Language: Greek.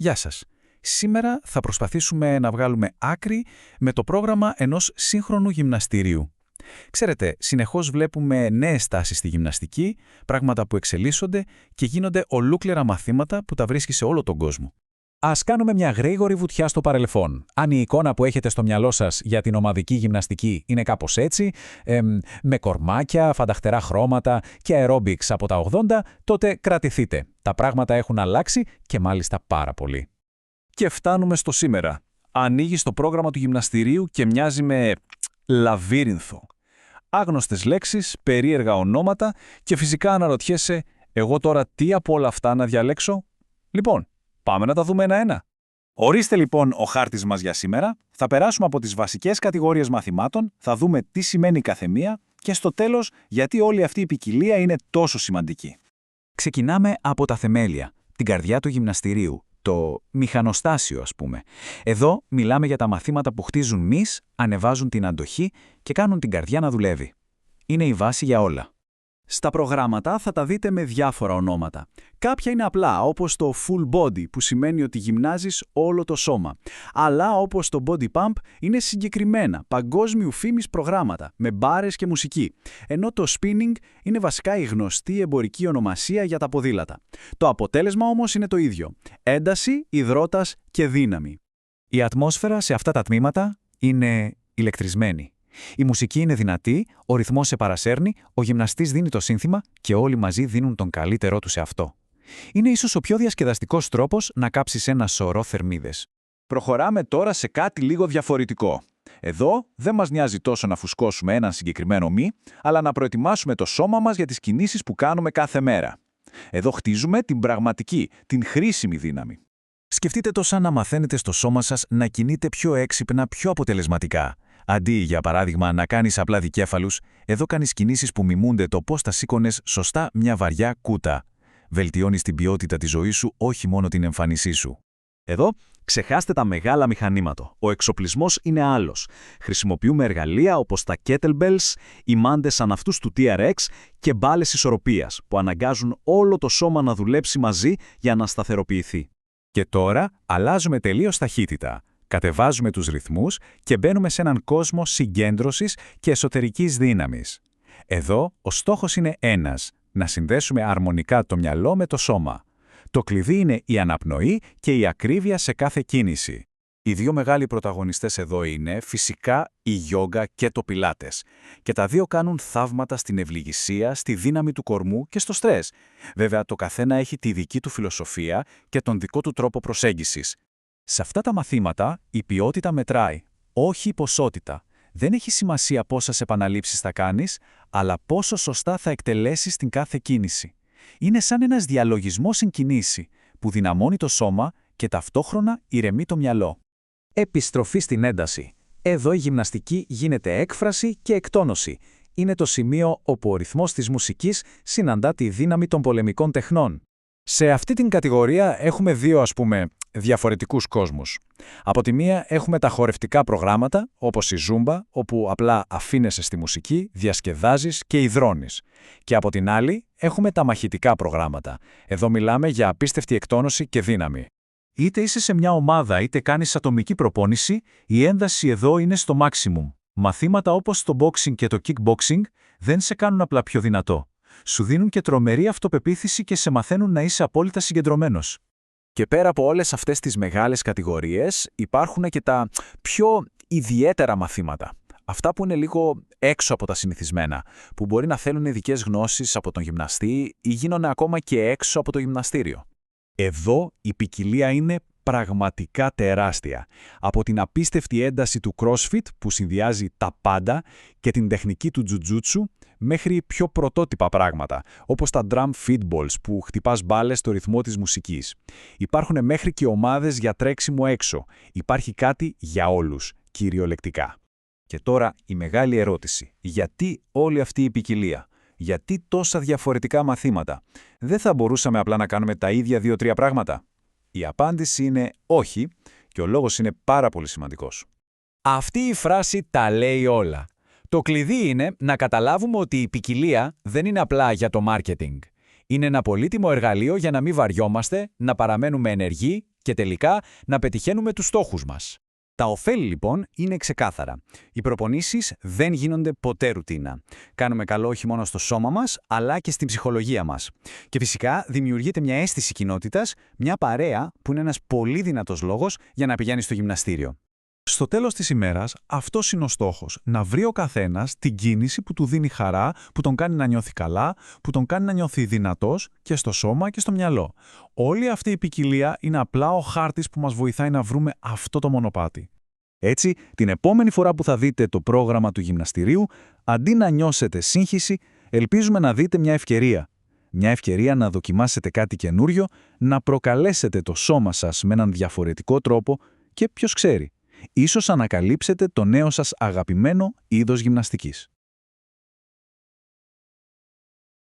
Γεια σας. Σήμερα θα προσπαθήσουμε να βγάλουμε άκρη με το πρόγραμμα ενός σύγχρονου γυμναστηρίου. Ξέρετε, συνεχώς βλέπουμε νέες τάσεις στη γυμναστική, πράγματα που εξελίσσονται και γίνονται ολούκληρα μαθήματα που τα βρίσκει σε όλο τον κόσμο. Ας κάνουμε μια γρήγορη βουτιά στο παρελθόν. Αν η εικόνα που έχετε στο μυαλό σας για την ομαδική γυμναστική είναι κάπως έτσι, με κορμάκια, φανταχτερά χρώματα και aerobics από τα 80, τότε κρατηθείτε. Τα πράγματα έχουν αλλάξει και μάλιστα πάρα πολύ. Και φτάνουμε στο σήμερα. Ανοίγεις το πρόγραμμα του γυμναστηρίου και μοιάζει με λαβύρινθο. Άγνωστες λέξεις, περίεργα ονόματα και φυσικά αναρωτιέσαι, εγώ τώρα τι από όλα αυτά να διαλέξω? Λοιπόν, πάμε να τα δούμε ένα-ένα. Ορίστε λοιπόν ο χάρτης μας για σήμερα. Θα περάσουμε από τις βασικές κατηγορίες μαθημάτων, θα δούμε τι σημαίνει κάθε μία και στο τέλος γιατί όλη αυτή η ποικιλία είναι τόσο σημαντική. Ξεκινάμε από τα θεμέλια, την καρδιά του γυμναστηρίου, το μηχανοστάσιο ας πούμε. Εδώ μιλάμε για τα μαθήματα που χτίζουν μυς, ανεβάζουν την αντοχή και κάνουν την καρδιά να δουλεύει. Είναι η βάση για όλα. Στα προγράμματα θα τα δείτε με διάφορα ονόματα. Κάποια είναι απλά, όπως το full body, που σημαίνει ότι γυμνάζεις όλο το σώμα. Αλλά όπως το body pump είναι συγκεκριμένα, παγκόσμιου φήμης προγράμματα, με μπάρες και μουσική. Ενώ το spinning είναι βασικά η γνωστή εμπορική ονομασία για τα ποδήλατα. Το αποτέλεσμα όμως είναι το ίδιο. Ένταση, υδρότας και δύναμη. Η ατμόσφαιρα σε αυτά τα τμήματα είναι ηλεκτρισμένη. Η μουσική είναι δυνατή, ο ρυθμός σε παρασέρνει, ο γυμναστής δίνει το σύνθημα και όλοι μαζί δίνουν τον καλύτερό του σε αυτό. Είναι ίσως ο πιο διασκεδαστικός τρόπος να κάψεις ένα σωρό θερμίδες. Προχωράμε τώρα σε κάτι λίγο διαφορετικό. Εδώ δεν μας νοιάζει τόσο να φουσκώσουμε έναν συγκεκριμένο μη, αλλά να προετοιμάσουμε το σώμα μας για τις κινήσεις που κάνουμε κάθε μέρα. Εδώ χτίζουμε την πραγματική, την χρήσιμη δύναμη. Σκεφτείτε το σαν να μαθαίνετε στο σώμα σας να κινείτε πιο έξυπνα, πιο αποτελεσματικά. Αντί, για παράδειγμα, να κάνεις απλά δικέφαλους, εδώ κάνεις κινήσεις που μιμούνται το πώς θα σήκωνες σωστά μια βαριά κούτα. Βελτιώνεις την ποιότητα της ζωής σου, όχι μόνο την εμφάνισή σου. Εδώ, ξεχάστε τα μεγάλα μηχανήματα. Ο εξοπλισμός είναι άλλος. Χρησιμοποιούμε εργαλεία όπως τα kettlebells, οι μάντες σαν αυτούς του TRX και μπάλες ισορροπίας, που αναγκάζουν όλο το σώμα να δουλέψει μαζί για να σταθεροποιηθεί. Και τώρα αλλάζουμε τελείως ταχύτητα. Κατεβάζουμε τους ρυθμούς και μπαίνουμε σε έναν κόσμο συγκέντρωσης και εσωτερικής δύναμης. Εδώ ο στόχος είναι ένας, να συνδέσουμε αρμονικά το μυαλό με το σώμα. Το κλειδί είναι η αναπνοή και η ακρίβεια σε κάθε κίνηση. Οι δύο μεγάλοι πρωταγωνιστές εδώ είναι φυσικά η γιόγκα και το πιλάτες. Και τα δύο κάνουν θαύματα στην ευληγησία, στη δύναμη του κορμού και στο στρες. Βέβαια, το καθένα έχει τη δική του φιλοσοφία και τον δικό του τρόπο προσέγγισης. Σε αυτά τα μαθήματα η ποιότητα μετράει, όχι η ποσότητα. Δεν έχει σημασία πόσες επαναλήψεις θα κάνεις, αλλά πόσο σωστά θα εκτελέσεις την κάθε κίνηση. Είναι σαν ένας διαλογισμός στην κινήση, που δυναμώνει το σώμα και ταυτόχρονα ηρεμεί το μυαλό. Επιστροφή στην ένταση. Εδώ η γυμναστική γίνεται έκφραση και εκτόνωση. Είναι το σημείο όπου ο ρυθμός της μουσικής συναντά τη δύναμη των πολεμικών τεχνών. Σε αυτή την κατηγορία έχουμε δύο, διαφορετικούς κόσμους. Από τη μία έχουμε τα χορευτικά προγράμματα, όπως η Ζούμπα, όπου απλά αφήνεσαι στη μουσική, διασκεδάζεις και υδρώνεις. Και από την άλλη έχουμε τα μαχητικά προγράμματα. Εδώ μιλάμε για απίστευτη εκτόνωση και δύναμη. Είτε είσαι σε μια ομάδα είτε κάνεις ατομική προπόνηση, η ένταση εδώ είναι στο maximum. Μαθήματα όπως το boxing και το kickboxing δεν σε κάνουν απλά πιο δυνατό. Σου δίνουν και τρομερή αυτοπεποίθηση και σε μαθαίνουν να είσαι απόλυτα συγκεντρωμένος. Και πέρα από όλες αυτές τις μεγάλες κατηγορίες, υπάρχουν και τα πιο ιδιαίτερα μαθήματα. Αυτά που είναι λίγο έξω από τα συνηθισμένα, που μπορεί να θέλουν ειδικές γνώσεις από τον γυμναστή ή γίνονται ακόμα και έξω από το γυμναστήριο. Εδώ η ποικιλία είναι πραγματικά τεράστια. Από την απίστευτη ένταση του CrossFit που συνδυάζει τα πάντα και την τεχνική του Jiu-Jitsu μέχρι πιο πρωτότυπα πράγματα, όπως τα drum feedballs που χτυπάς μπάλες στο ρυθμό της μουσικής. Υπάρχουν μέχρι και ομάδες για τρέξιμο έξω. Υπάρχει κάτι για όλους, κυριολεκτικά. Και τώρα η μεγάλη ερώτηση. Γιατί όλη αυτή η ποικιλία? Γιατί τόσα διαφορετικά μαθήματα? Δεν θα μπορούσαμε απλά να κάνουμε τα ίδια 2-3 πράγματα? Η απάντηση είναι όχι και ο λόγος είναι πάρα πολύ σημαντικός. Αυτή η φράση τα λέει όλα. Το κλειδί είναι να καταλάβουμε ότι η ποικιλία δεν είναι απλά για το marketing. Είναι ένα πολύτιμο εργαλείο για να μην βαριόμαστε, να παραμένουμε ενεργοί Και τελικά να πετυχαίνουμε τους στόχους μας. Τα ωφέλη λοιπόν είναι ξεκάθαρα. Οι προπονήσεις δεν γίνονται ποτέ ρουτίνα. Κάνουμε καλό όχι μόνο στο σώμα μας, αλλά και στην ψυχολογία μας. Και φυσικά δημιουργείται μια αίσθηση κοινότητας, μια παρέα που είναι ένας πολύ δυνατός λόγος για να πηγαίνει στο γυμναστήριο. Στο τέλος της ημέρας, αυτός είναι ο στόχος. Να βρει ο καθένας την κίνηση που του δίνει χαρά, που τον κάνει να νιώθει καλά, που τον κάνει να νιώθει δυνατός και στο σώμα και στο μυαλό. Όλη αυτή η ποικιλία είναι απλά ο χάρτης που μας βοηθάει να βρούμε αυτό το μονοπάτι. Έτσι, την επόμενη φορά που θα δείτε το πρόγραμμα του γυμναστηρίου, αντί να νιώσετε σύγχυση, ελπίζουμε να δείτε μια ευκαιρία. Μια ευκαιρία να δοκιμάσετε κάτι καινούριο, να προκαλέσετε το σώμα σας με έναν διαφορετικό τρόπο και ποιος ξέρει, ίσως ανακαλύψετε το νέο σας αγαπημένο είδος γυμναστικής.